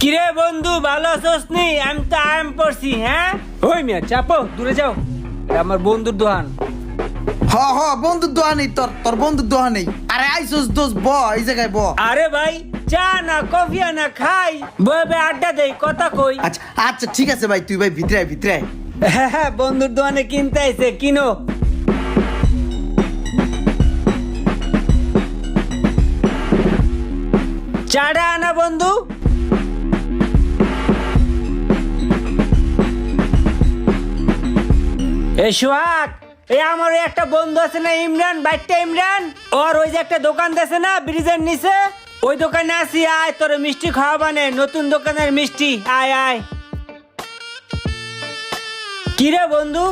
কিরে বন্ধু ভালো আছোস নি? আমি তো আরাম করছি। হ্যাঁ ওই মিয়া চাপো, দূরে যাও, এটা আমার বন্ধুর দোকান। হ বন্ধুর দোয়া নেই, তোর বন্ধুর দোয়া নেই। আরে আইসোস দোস ব এই জায়গায় ব। আরে ভাই চা না কফি না খাই, বয়ে আড্ডা দেই, কথা কই। আচ্ছা আচ্ছা ঠিক আছে ভাই, তুই ভাই ভিতরে আয়, ভিতরে আয়। হ্যাঁ বন্ধুর দোকানে কিনতে আইছে, কিনো। চাটা আনা বন্ধু। এই সোহাগ, এই আমার ওই একটা বন্ধু আছে না ইমরান, বাইকটা ইমরান, ওর ওই যে একটা দোকান আছে না ব্রিজের নিচে, ওই দোকানে আসি, আয় তোর মিষ্টি খাওয়াবানে, নতুন দোকানের মিষ্টি, আয় আয়। কিরে বন্ধু,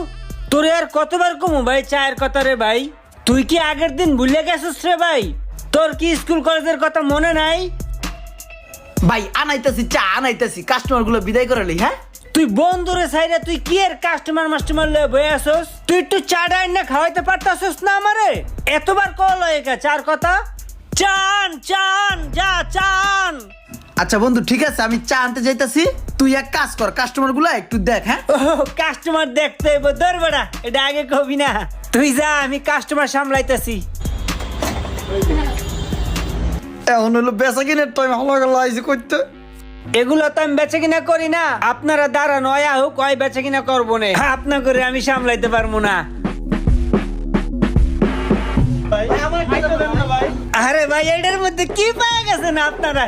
তোর আর কতবার কমু ভাই চায়ের কথা রে ভাই? তুই কি আগের দিন ভুলে গেছিস রে ভাই? তোর কি স্কুল কলেজের কথা মনে নাই? ভাই আনাইতাছি চা আনাইতাছি, কাস্টমার গুলো বিদায় করে লই। হ্যাঁ তুই বন্ধুরে সাইডে তুই কি এর কাস্টমার মাস্টমার লয়ে বয়ে আসোস? তুই একটু চা ডাইন না খাওয়াইতে পারতাছস না আমারে? এতবার কল হয়ে গেছে চার কথা। চান চান যা চান। আচ্ছা বন্ধু ঠিক আছে, আমি চা আনতে যাইতাছি, তুই এক কাজ কর, কাস্টমার গুলো একটু দেখ। হ্যাঁ ও কাস্টমার দেখতে হইব, ধর বেড়া, এটা আগে কবি না। তুই যা, আমি কাস্টমার সামলাইতেছি। এখন হলো বেচা কিনের টাইম, ভালো লাগছে করতে। এগুলো তো আমি বেচে কিনা করি না, আপনারা দাঁড়ান, অয়া হোক হয় বেচে কিনা করবো না, আপনা করে আমি সামলাইতে পারবো না। আরে ভাই এটার মধ্যে কি পাওয়া গেছে না আপনারা?